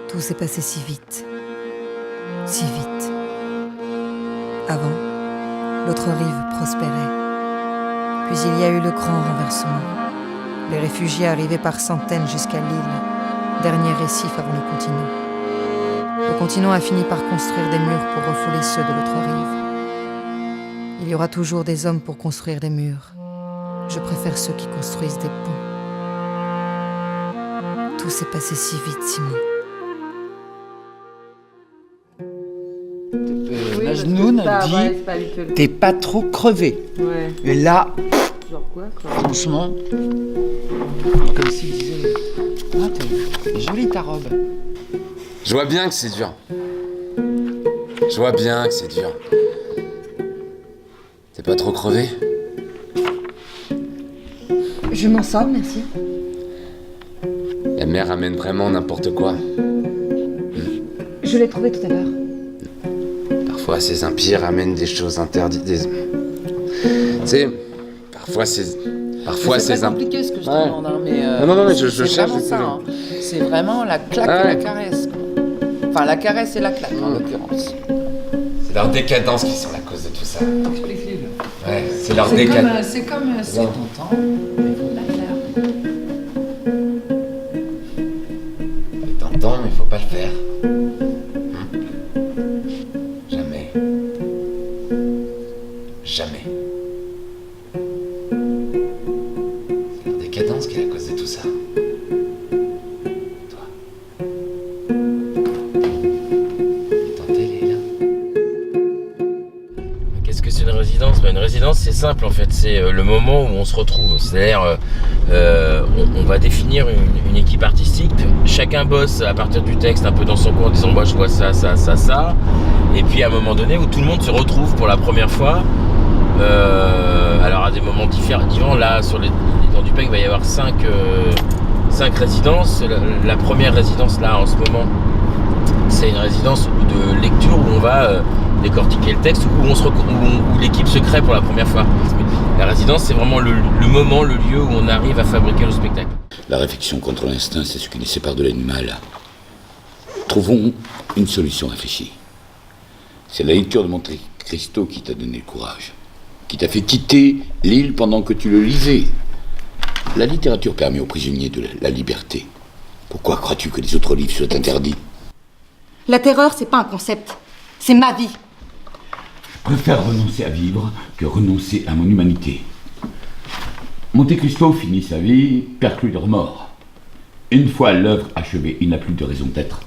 Tout s'est passé si vite. Si vite. Avant, l'autre rive prospérait. Puis il y a eu le grand renversement. Les réfugiés arrivaient par centaines jusqu'à l'île, dernier récif avant le continent. Le continent a fini par construire des murs pour refouler ceux de l'autre rive. Il y aura toujours des hommes pour construire des murs. Je préfère ceux qui construisent des ponts. Tout s'est passé si vite, Simon. Majnoun dit « T'es pas trop crevé Ouais. » Et là, Genre quoi franchement, comme s'il disait « Ah, t'es jolie ta robe. Je vois bien que c'est dur. Je vois bien que c'est dur. T'es pas trop crevé? Je m'en sors, merci. La mer amène vraiment n'importe quoi. Je l'ai trouvé tout à l'heure. Parfois, ces impies ramènent des choses interdites. Tu sais, parfois, ces C'est très compliqué ce que je te Ouais. demande, hein, mais Non, mais je c'est cherche. vraiment ça. Hein. C'est vraiment la claque Ouais. et la caresse. Quoi. Enfin, la caresse et la claque, en l'occurrence. C'est leur décadence qui sont la cause de tout ça. Explique-le. Ouais, c'est leur décadence. C'est ton temps, mais faut pas le faire. C'est tentant, mais faut pas le faire. Jamais. Jamais. C'est leur décadence qui est la cause de tout ça. Toi. Tentez, Léla. Qu'est-ce que c'est une résidence? Une résidence, c'est simple en fait, c'est le moment où on se retrouve. C'est-à-dire, on va définir une équipe artistique. Chacun bosse à partir du texte un peu dans son coin en disant moi je vois ça. Et puis à un moment donné où tout le monde se retrouve pour la première fois. Alors à des moments différents. Là, sur l'étendue du PEC, il va y avoir 5 résidences. La première résidence là en ce moment, c'est une résidence de lecture où on va décortiquer le texte, où l'équipe se crée pour la première fois. La résidence, c'est vraiment le moment, le lieu où on arrive à fabriquer le spectacle. La réflexion contre l'instinct, c'est ce qui nous sépare de l'animal. Trouvons une solution réfléchie. C'est la lecture de Monte Cristo qui t'a donné le courage, qui t'a fait quitter l'île pendant que tu le lisais. La littérature permet aux prisonniers de la liberté. Pourquoi crois-tu que les autres livres soient interdits? La terreur, c'est pas un concept, c'est ma vie. Je préfère renoncer à vivre que renoncer à mon humanité. Monte Cristo finit sa vie perclus de remords. Une fois l'œuvre achevée, il n'a plus de raison d'être.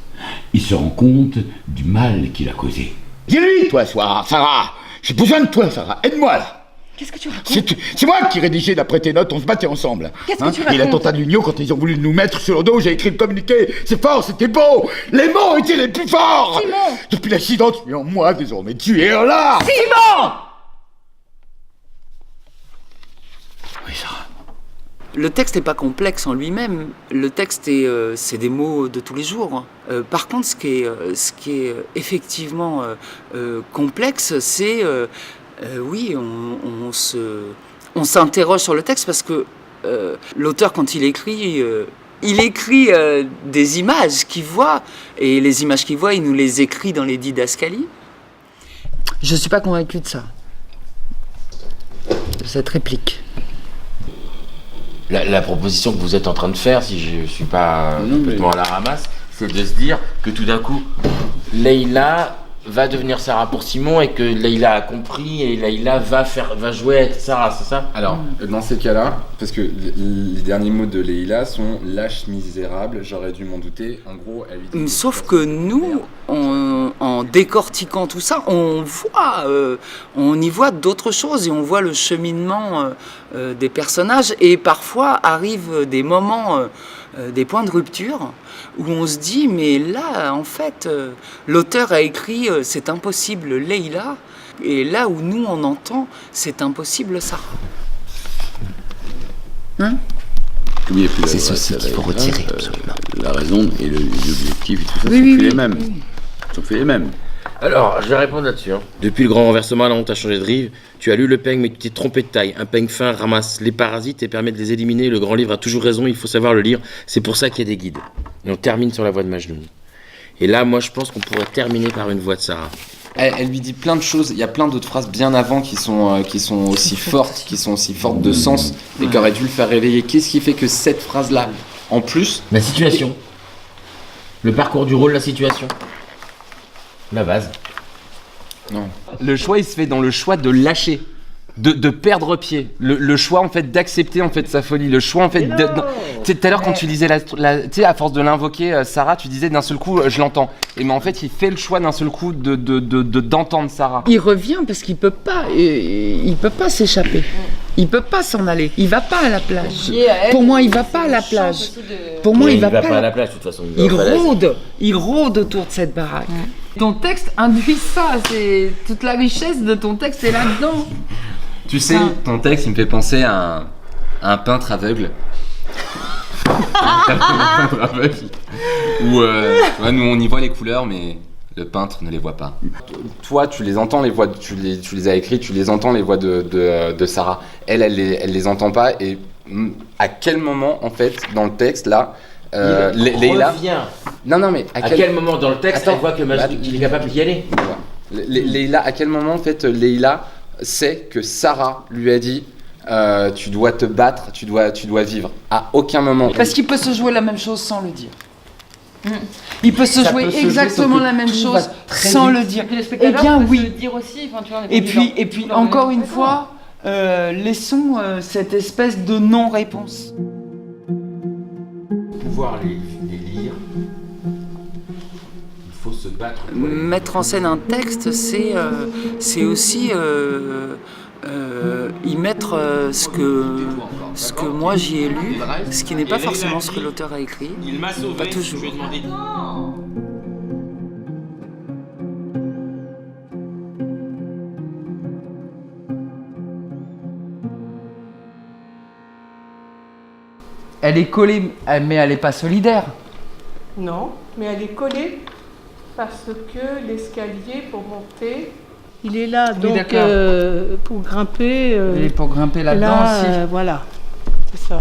Il se rend compte du mal qu'il a causé. Dis-lui, toi, Sarah. J'ai besoin de toi, Sarah. Aide-moi, là. Qu'est-ce que tu racontes? C'est moi qui rédigeais d'après tes notes, on se battait ensemble. Qu'est-ce que tu racontes? Et l'attentat de l'Union, quand ils ont voulu nous mettre sur le dos, j'ai écrit le communiqué. C'est fort, c'était beau. Les mots étaient les plus forts. Simon! Depuis l'accident, tu es en moi désormais. Tu es là. Simon! Oui, Sarah. Le texte n'est pas complexe en lui-même. Le texte c'est des mots de tous les jours. Par contre, ce qui est effectivement complexe, c'est oui, on s'interroge sur le texte parce que l'auteur, quand il écrit des images qu'il voit, et les images qu'il voit, il nous les écrit dans les didascalies. Je ne suis pas convaincu de ça, de cette réplique. La proposition que vous êtes en train de faire, si je suis pas complètement à la ramasse, c'est de se dire que tout d'un coup, Leïla va devenir Sarah pour Simon et que Leïla a compris et Leïla va jouer à être Sarah, c'est ça? Alors, dans ces cas-là, parce que les derniers mots de Leïla sont « lâche misérable, j'aurais dû m'en douter ». En gros, elle lui dit... Sauf que nous, en décortiquant tout ça, on y voit d'autres choses et on voit le cheminement des personnages et parfois arrivent des moments, des points de rupture où on se dit mais là en fait l'auteur a écrit c'est impossible Leïla et là où nous on entend c'est impossible Sarah. Hein? C'est ceci qu'il faut retirer, absolument. La raison et l'objectif et tout ça Oui, sont oui, plus oui. les mêmes. Sont plus les mêmes. Alors, je vais répondre là-dessus. Depuis le grand renversement, la honte a changé de rive. Tu as lu le peigne, mais tu t'es trompé de taille. Un peigne fin ramasse les parasites et permet de les éliminer. Le grand livre a toujours raison, il faut savoir le lire. C'est pour ça qu'il y a des guides. Et on termine sur la voie de Majnoun. Et là, moi, je pense qu'on pourrait terminer par une voix de Sarah. Elle lui dit plein de choses, il y a plein d'autres phrases bien avant qui sont aussi fortes de sens et qui auraient dû le faire réveiller. Qu'est-ce qui fait que cette phrase-là, en plus... La situation. Le parcours du rôle, la situation. La base. Non. Le choix, il se fait dans le choix de lâcher, de perdre pied. Le choix, en fait, d'accepter, en fait, sa folie. Le choix, en fait... Tu sais, tout à l'heure, quand tu disais, tu sais, à force de l'invoquer, Sarah, tu disais d'un seul coup, je l'entends. Et mais en fait, il fait le choix d'un seul coup d'entendre Sarah. Il revient parce qu'il peut pas s'échapper. Il peut pas s'en aller. Il va pas à la plage. Pour moi, il va pas à la plage. Pour moi, il va pas à la plage, de toute façon. Il rôde autour de cette baraque. Ton texte induit ça. C'est toute la richesse de ton texte est là-dedans. Tu sais, ton texte, il me fait penser à un peintre aveugle. Où nous on y voit les couleurs mais le peintre ne les voit pas. Toi tu les entends les voix, tu les as écrites, tu les entends les voix de Sarah. Elle les entend pas et à quel moment en fait dans le texte là Leïla non mais à quel moment dans le texte elle voit que il est capable d'y aller. Leïla, à quel moment en fait Leïla sait que Sarah lui a dit tu dois te battre, tu dois vivre. À aucun moment. Parce qu'il peut se jouer la même chose sans le dire. Il peut se jouer exactement la même chose sans le dire. Eh bien oui. Et puis encore une fois, laissons cette espèce de non-réponse. Pour pouvoir les lire, il faut se battre. Mettre en scène un texte, c'est aussi y mettre ce que moi j'y ai lu, ce qui n'est pas forcément ce que l'auteur a écrit. Il m'a sauvé, pas toujours. je lui ai demandé. Elle est collée, mais elle n'est pas solidaire. Non, mais elle est collée parce que l'escalier pour monter, il est là, Oui, donc pour grimper. Elle est pour grimper là-dedans là, aussi. voilà, c'est ça.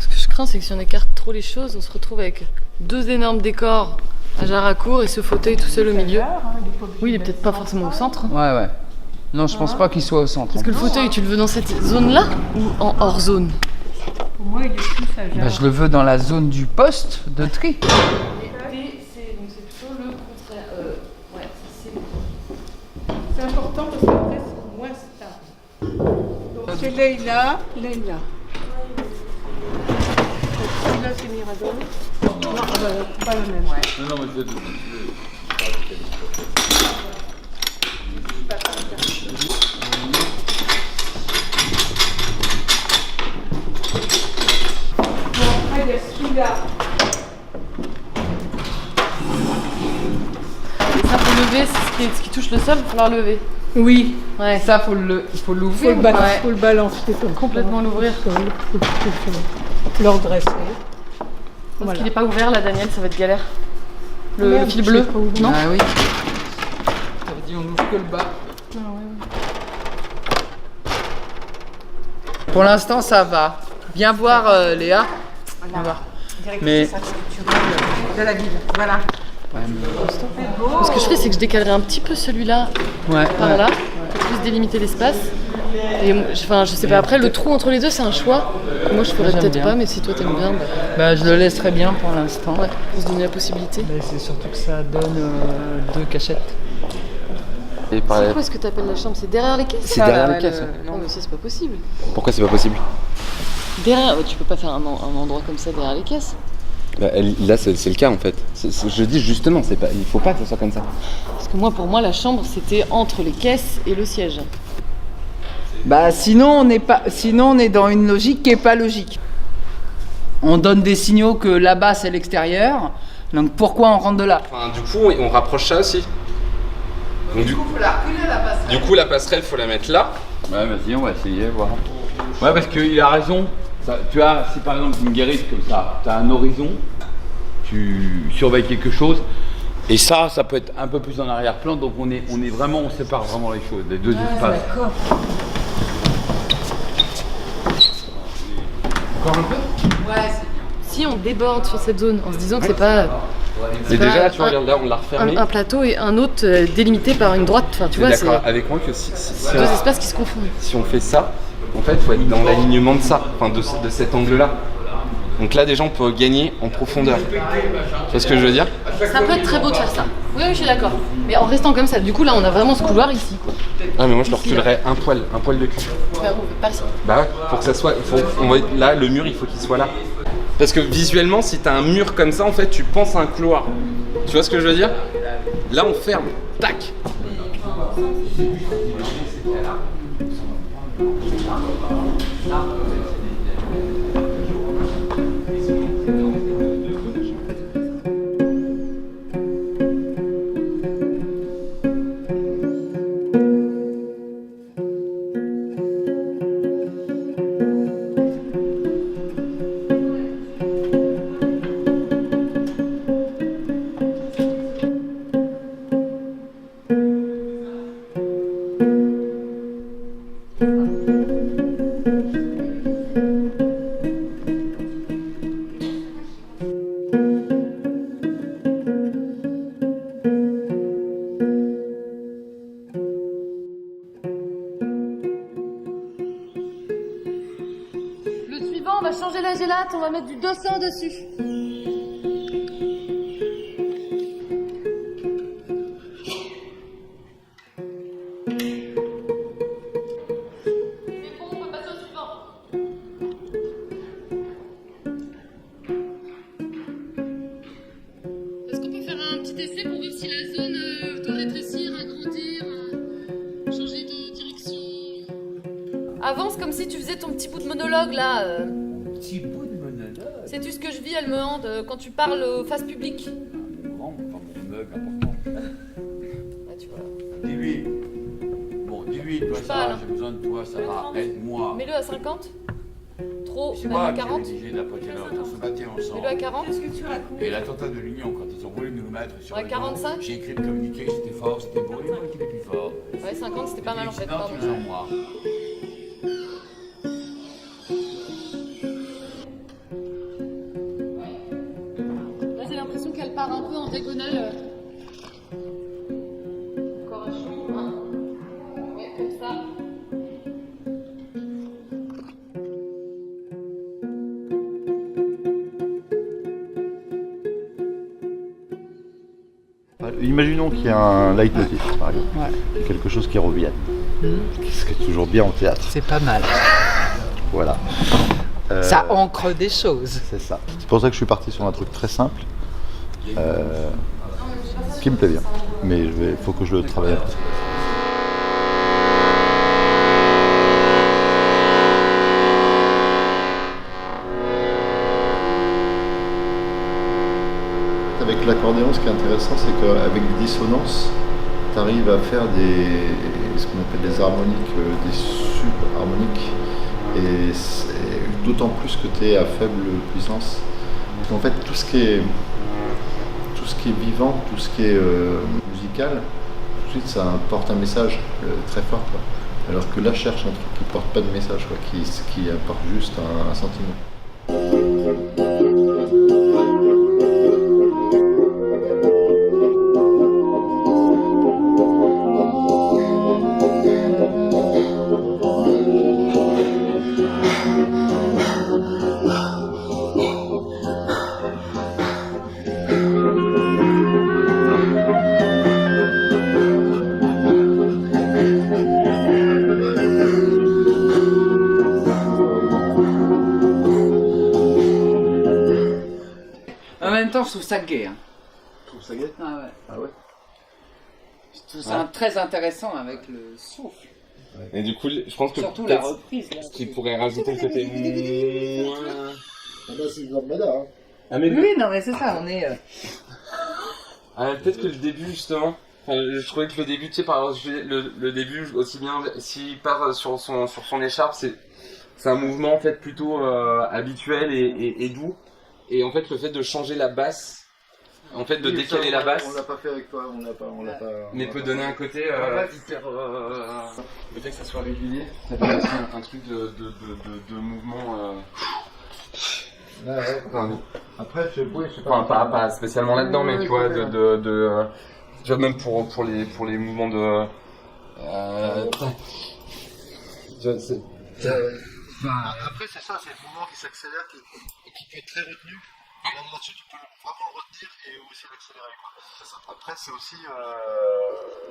Ce que je crains, c'est que si on écarte trop les choses, on se retrouve avec 2 énormes décors à Jaracourt et ce fauteuil tout seul au milieu. Oui, il est peut-être pas forcément au centre. Ouais. Non, je pense pas qu'il soit au centre. Parce que le fauteuil, tu le veux dans cette zone-là ou en hors zone? Pour moi, il est plus à Jaracourt. Je le veux dans la zone du poste de tri. Donc c'est plutôt le contraire. Ouais, C'est important parce qu'après, c'est moins stable. Donc c'est Leïla. Celui-là, c'est Mirador. Non, pas la même. Non, mais Après, il y a celui-là. ça pour lever, c'est ce qui touche le sol, il va falloir lever. Oui, Ouais. Ça, faut l'ouvrir. faut le balancer comme Complètement l'ouvrir. Le redresser. Parce Voilà. qu'il n'est pas ouvert là, Daniel, ça va être galère. Le Merde, fil je bleu, l'ai pas ouvert. non? Ah oui. Ça veut dire on ouvre que le bas. Pour l'instant, ça va. Viens voir Léa. Viens voir. Mais De la ville, voilà. Ce que je ferais, c'est que je décalerais un petit peu celui-là par là, pour plus délimiter l'espace. Et je sais pas, après le trou entre les deux, c'est un choix. Moi je ferais J'aime peut-être bien. pas, mais si toi t'aimes bien, je le laisserai bien pour l'instant. ouais, pour se donner la possibilité. Mais c'est surtout que ça donne 2 cachettes. Et par C'est quoi ce que t'appelles la chambre? C'est derrière les caisses? C'est derrière les caisses. Non, mais ça c'est pas possible. Pourquoi c'est pas possible? Derrière, tu peux pas faire un endroit comme ça derrière les caisses. Là c'est le cas en fait. Je dis justement, il faut pas que ce soit comme ça. Parce que pour moi, la chambre c'était entre les caisses et le siège. Sinon on est dans une logique qui est pas logique. On donne des signaux que là-bas c'est l'extérieur. Donc pourquoi on rentre de là? Enfin, du coup, on rapproche ça aussi. Donc, du coup, faut la reculer la passerelle. Du coup, la passerelle, faut la mettre là. Ouais, vas-y, on va essayer, voir. Ouais, parce qu'il a raison. Ça, tu as, si par exemple une guérite comme ça, tu as un horizon, tu surveilles quelque chose, et ça peut être un peu plus en arrière-plan, donc on sépare vraiment les choses, les deux espaces. D'accord. Encore un peu? Ouais, c'est bien. Si on déborde sur cette zone en se disant que c'est pas Mais déjà là, tu vois, regarde, là on l'a refermé. Un plateau et un autre délimité par une droite. Enfin, tu vois, c'est d'accord avec moi que si deux espaces qui se confondent. Si on fait ça, en fait, il faut être dans l'alignement de ça, enfin de cet angle-là. Donc là, déjà, on peut gagner en profondeur. Tu vois ce que je veux dire? Ça peut être très beau de faire ça. Oui, je suis d'accord. Mais en restant comme ça, du coup, là, on a vraiment ce couloir ici, quoi. Ah, mais moi, je le reculerais un poil de cul. Pas ici. Bah ouais, pour que ça soit. Là, le mur, il faut qu'il soit là. Parce que visuellement, si t'as un mur comme ça, en fait, tu penses à un couloir. Tu vois ce que je veux dire? Là, on ferme. Tac. On va changer la gélate, on va mettre du 200 dessus. C'est bon, on peut passer au suivant. Est-ce qu'on peut faire un petit essai pour voir si la zone doit rétrécir, agrandir, changer de direction? Avance comme si tu faisais ton petit bout de monologue là. Petit bout de monologue. Sais-tu ce que je vis, elle me hante quand tu parles face publique? Grand, enfin, monologue important. Ah, tu vois. Dis-lui. Bon, dis-lui, toi, ça va, j'ai besoin de toi, ça va, aide-moi. Mets-le à 50. Trop, C'est même moi à qui 40. ai rédigé la potélote, on se battait ensemble. Mets-le à 40. Et l'attentat de l'Union, quand ils ont voulu nous mettre sur Ouais, le 45. dos, j'ai écrit le communiqué, c'était fort, c'était beau, et moi qui était plus fort. Ouais, 50, c'était pas mal en fait. Non, Pardon. tu es en moi. Là, j'ai l'impression qu'elle part un peu en diagonale. Encore un chou. Hein. Ouais, comme ça. Imaginons qu'il y a un leitmotiv, par exemple, quelque chose qui revient, ce qui est toujours bien en théâtre. C'est pas mal. Voilà. Ça ancre des choses. C'est ça. C'est pour ça que je suis parti sur un truc très simple, qui me plaît bien, mais il faut que je le travaille un peu. Avec l'accordéon, ce qui est intéressant, c'est qu'avec des dissonances, tu arrives à faire ce qu'on appelle des harmoniques, des subharmoniques, et d'autant plus que tu es à faible puissance. En fait, tout ce qui est vivant, tout ce qui est musical, tout de suite ça porte un message très fort, quoi. Alors que là, je cherche un truc qui porte pas de message, quoi, qui apporte juste un sentiment. En même temps, je trouve ça gai. Hein. Tu trouves ça gai? Ah ouais. Ah ouais. Je trouve ça très intéressant avec le souffle. Et du coup, je pense que surtout la reprise. Là, ce qui pourrait rajouter le côté moins. Ah bah c'est Zormada, hein. Ah mais oui, non mais c'est ça, on est. Ah, peut-être que le début justement. Enfin, je trouvais que le début, tu sais, par exemple, le début aussi bien s'il part sur son écharpe, c'est un mouvement en fait plutôt habituel et doux. Et en fait, le fait de changer la basse, en fait, de décaler la basse. On l'a pas fait avec toi, on l'a pas. Mais peut donner un côté hyper. Le fait que ça soit régulier, ça peut être un truc de mouvement. Enfin, Après, je sais enfin, pas spécialement là-dedans, mais tu vois, tu vois, même pour les mouvements de... Après, c'est ça, c'est le mouvement qui s'accélère et qui peut être très retenu. Là-dessus, tu peux vraiment le retenir et aussi l'accélérer. Après, c'est aussi.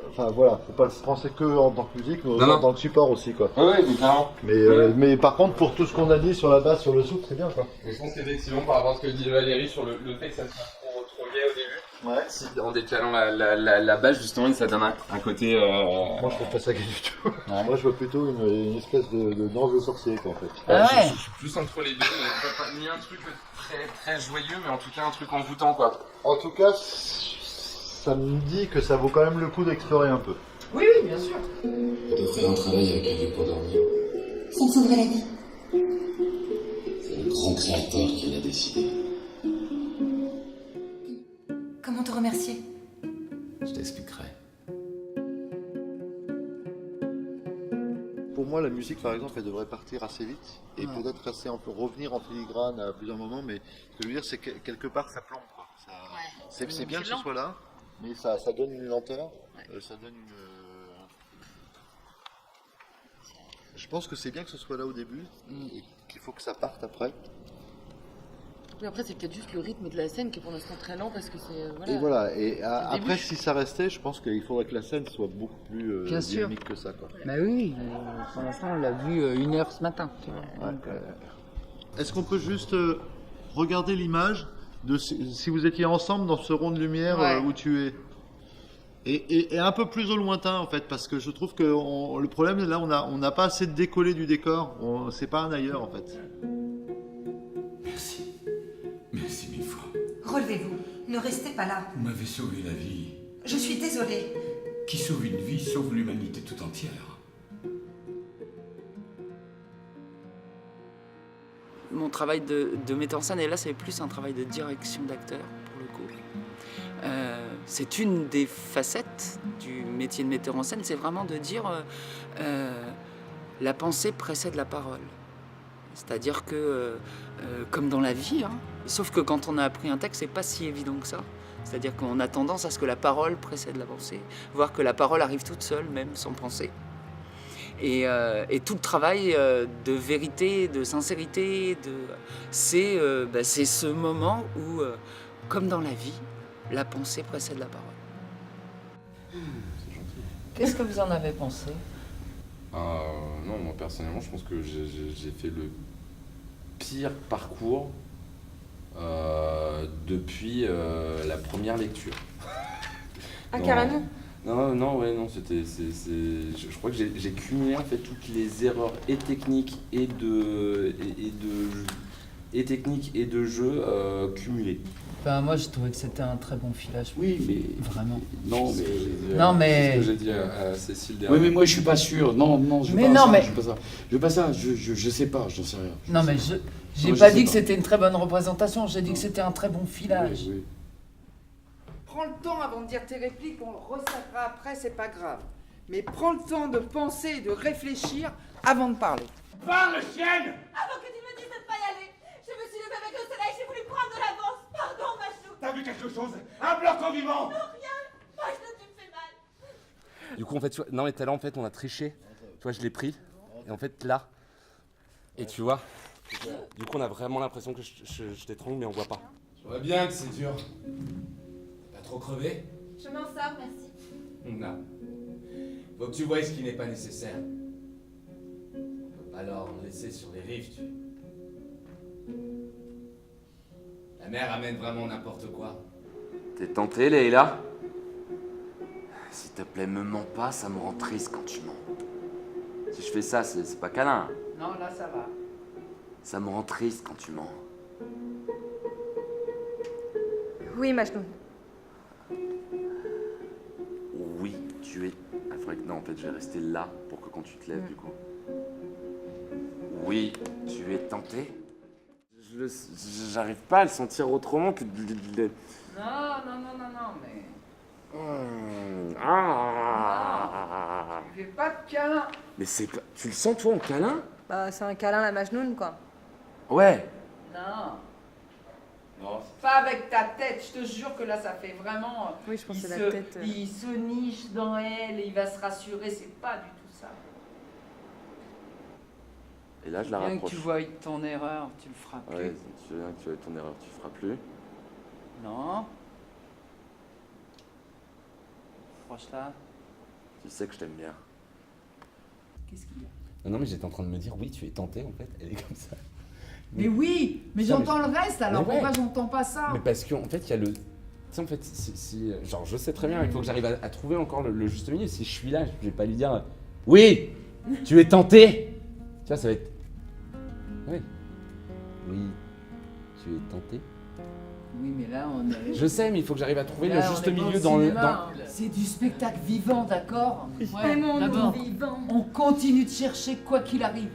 Enfin voilà, faut pas se penser que en tant que musique, mais dans le support aussi, quoi. Ouais, clairement. Mais par contre, pour tout ce qu'on a dit sur la basse, sur le souffle, c'est bien, quoi. Je pense qu'effectivement, par rapport à ce que dit Valérie sur le fait que ça soit trop gay au début, si en décalant la base, justement, ça donne un côté. Moi, je trouve pas ça gay du tout. Ouais. Moi, je vois plutôt une espèce de danse de sorcier, quoi, en fait. Je suis plus entre les deux, mais pas ni un truc très joyeux, mais en tout cas un truc envoûtant, quoi. En tout cas, ça me dit que ça vaut quand même le coup d'explorer un peu. Oui, bien sûr. On doit faire un travail avec un lit pour dormir. Ça me sauverait la vie. C'est le grand créateur qui l'a décidé. Comment te remercier? Je t'expliquerai. Pour moi, la musique, par exemple, elle devrait partir assez vite et peut-être revenir en filigrane à plusieurs moments, mais ce que je veux dire, c'est que quelque part, ça plombe, quoi. C'est bien que ce soit là, mais ça donne une lenteur, ça donne une... Je pense que c'est bien que ce soit là au début, et qu'il faut que ça parte après. Oui, après, c'est peut-être juste le rythme de la scène qui est pour l'instant très lent parce que c'est. Et voilà, et après, si ça restait, je pense qu'il faudrait que la scène soit beaucoup plus dynamique que ça, quoi. Bah oui, pour l'instant, on l'a vu 1 heure ce matin. Tu vois. Donc, Est-ce qu'on peut juste regarder l'image de si vous étiez ensemble dans ce rond de lumière où tu es et un peu plus au lointain, en fait, parce que je trouve que le problème, là, on n'a pas assez de décollé du décor. C'est pas un ailleurs, en fait. Merci. Merci 1000 fois. Relevez-vous, ne restez pas là. Vous m'avez sauvé la vie. Je suis désolée. Qui sauve une vie sauve l'humanité tout entière. mon travail de metteur en scène, et là c'est plus un travail de direction d'acteur pour le coup. C'est une des facettes du métier de metteur en scène, c'est vraiment de dire la pensée précède la parole. C'est-à-dire que, comme dans la vie, hein, sauf que quand on a appris un texte, c'est pas si évident que ça. C'est-à-dire qu'on a tendance à ce que la parole précède la pensée, voire que la parole arrive toute seule, même sans penser. Et tout le travail de vérité, de sincérité, c'est ce moment où, comme dans la vie, la pensée précède la parole. Qu'est-ce que vous en avez pensé ? Non, moi personnellement, je pense que j'ai fait le pire parcours depuis la première lecture. Ah, carrément ? Non, c'était... Je crois que j'ai cumulé en fait toutes les erreurs et techniques et de jeu cumulées. Ben, moi, j'ai trouvé que c'était un très bon filage. Oui, mais... Vraiment. Non, mais... C'est ce que j'ai dit à Cécile derrière. Oui, mais moi, je suis pas sûr. Non, je veux mais pas non, ça. mais... Je veux pas ça. Je sais pas, j'en sais rien. Non, mais j'ai pas dit que c'était une très bonne représentation. J'ai dit que c'était un très bon filage. Oui. Prends le temps avant de dire tes répliques, on le ressacra après, c'est pas grave. Mais prends le temps de penser et de réfléchir avant de parler. Parle, chienne! Avant que tu me dises de ne pas y aller, je me suis levée avec le soleil, j'ai voulu prendre de l'avance. Pardon, Majnou. T'as vu quelque chose? Un bloc en vivant? Non, rien. Majnou, tu me fais mal. Du coup, en fait, tu vois, non, mais tout à l'heure, en fait, on a triché. Tu vois, je l'ai pris. Et en fait, là. Et tu vois, du coup, on a vraiment l'impression que je t'étrangle, mais on voit pas. Je vois bien que c'est dur. T'as pas trop crevé? Je m'en sors, merci. Non. Faut que tu vois ce qui n'est pas nécessaire. On peut pas leur en laisser sur les rives, tu... La mer amène vraiment n'importe quoi. T'es tenté, Leïla? S'il te plaît, me mens pas, ça me rend triste quand tu mens. Si je fais ça, c'est pas câlin. Non, là, ça va. Ça me rend triste quand tu mens. Oui, Majnou. Oui, tu es... Ah, faudrait que... Non, en fait, je vais rester là pour que quand tu te lèves, du coup. Oui, tu es tenté? J'arrive pas à le sentir autrement que... Non, mais... Ah. Fais pas de câlin. Mais c'est pas... Tu le sens, toi, en câlin? Bah, c'est un câlin, la Majnoune, quoi. Ouais. Non. Non, Pas avec ta tête, je te jure que là ça fait vraiment. Oui, je pense il que c'est se, la tête. Il se niche dans elle et il va se rassurer, c'est pas du tout ça. Et là, je la Bien rapproche. que tu vois ton erreur, tu le feras plus. Ouais, tu veux bien que tu vois ton erreur, tu feras plus. Non. Approche là. Tu sais que je t'aime bien. Qu'est-ce qu'il y a? Non, mais j'étais en train de me dire, oui, tu es tenté en fait, elle est comme ça. Mais oui, mais Ça, j'entends le reste alors, mais ouais. pourquoi j'entends pas ça? Mais parce qu'en fait, il y a le. Tu sais, en fait, genre, je sais très bien, il faut que j'arrive à trouver encore le juste milieu. Si je suis là, je vais pas lui dire, oui, tu es tenté. Tu vois, ça va être. Oui. Oui, tu es tenté. Oui, mais là on est. Je sais, mais il faut que j'arrive à trouver Là, le on juste est pas au milieu dans le. cinéma. C'est du spectacle vivant, d'accord? Ouais, mon d'abord, vivant. on continue de chercher quoi qu'il arrive.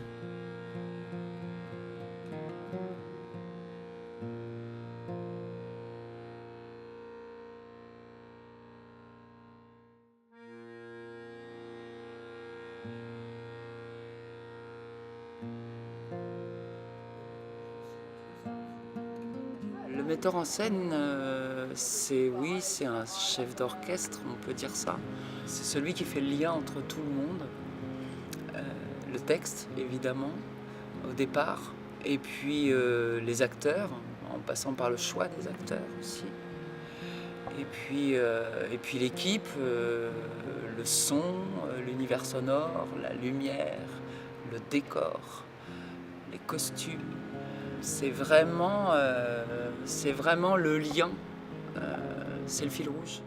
Le metteur en scène, c'est un chef d'orchestre, on peut dire ça. C'est celui qui fait le lien entre tout le monde. Le texte, évidemment, au départ, et puis les acteurs, en passant par le choix des acteurs aussi. Et puis l'équipe, le son, l'univers sonore, la lumière, le décor, les costumes. C'est vraiment le lien, c'est le fil rouge.